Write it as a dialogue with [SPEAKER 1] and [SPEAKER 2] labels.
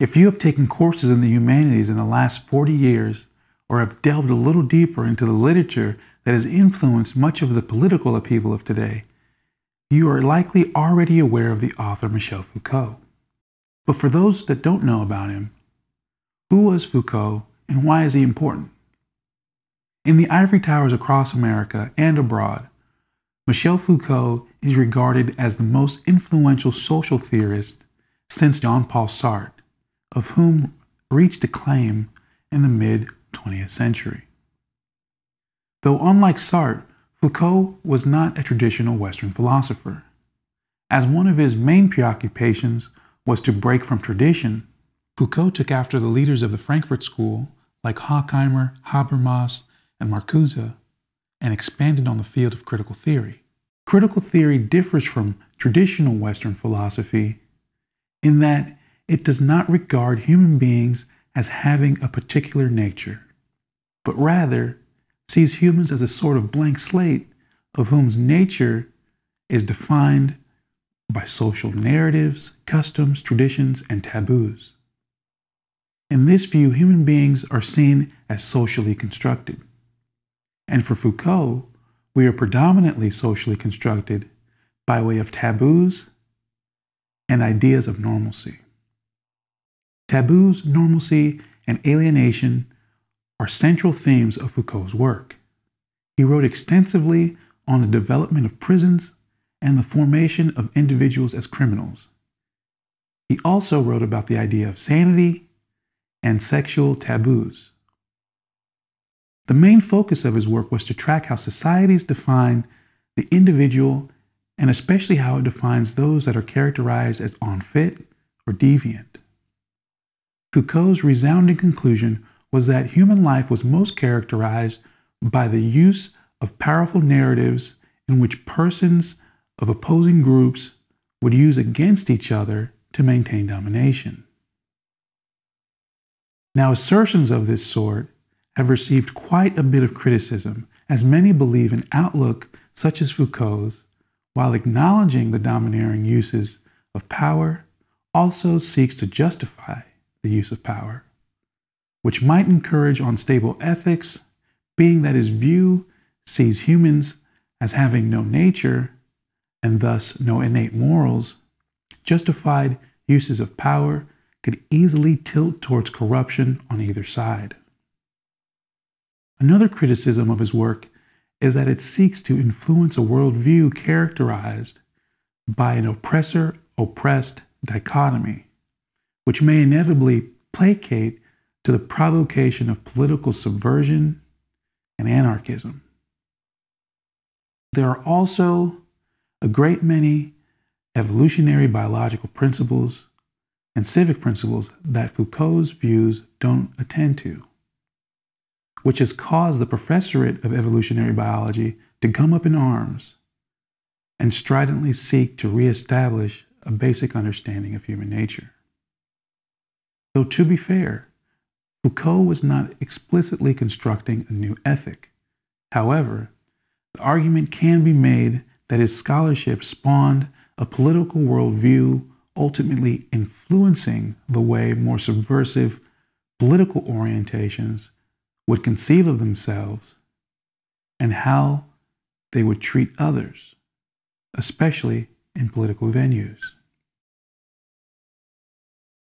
[SPEAKER 1] If you have taken courses in the humanities in the last 40 years, or have delved a little deeper into the literature that has influenced much of the political upheaval of today, you are likely already aware of the author Michel Foucault. But for those that don't know about him, who was Foucault and why is he important? In the ivory towers across America and abroad, Michel Foucault is regarded as the most influential social theorist since Jean-Paul Sartre, of whom reached acclaim in the mid-20th century. Though unlike Sartre, Foucault was not a traditional Western philosopher. As one of his main preoccupations was to break from tradition, Foucault took after the leaders of the Frankfurt School like Horkheimer, Habermas, and Marcuse, and expanded on the field of critical theory. Critical theory differs from traditional Western philosophy in that it does not regard human beings as having a particular nature, but rather sees humans as a sort of blank slate of whom's nature is defined by social narratives, customs, traditions, and taboos. In this view, human beings are seen as socially constructed. And for Foucault, we are predominantly socially constructed by way of taboos and ideas of normalcy. Taboos, normalcy, and alienation are central themes of Foucault's work. He wrote extensively on the development of prisons and the formation of individuals as criminals. He also wrote about the idea of sanity and sexual taboos. The main focus of his work was to track how societies define the individual and especially how it defines those that are characterized as unfit or deviant. Foucault's resounding conclusion was that human life was most characterized by the use of powerful narratives in which persons of opposing groups would use against each other to maintain domination. Now, assertions of this sort have received quite a bit of criticism, as many believe an outlook such as Foucault's, while acknowledging the domineering uses of power, also seeks to justify the use of power, which might encourage unstable ethics, being that his view sees humans as having no nature and thus no innate morals. Justified uses of power could easily tilt towards corruption on either side. Another criticism of his work is that it seeks to influence a worldview characterized by an oppressor-oppressed dichotomy, which may inevitably placate to the provocation of political subversion and anarchism. There are also a great many evolutionary biological principles and civic principles that Foucault's views don't attend to, which has caused the professorate of evolutionary biology to come up in arms and stridently seek to reestablish a basic understanding of human nature. Though to be fair, Foucault was not explicitly constructing a new ethic. However, the argument can be made that his scholarship spawned a political worldview, ultimately influencing the way more subversive political orientations would conceive of themselves and how they would treat others, especially in political venues.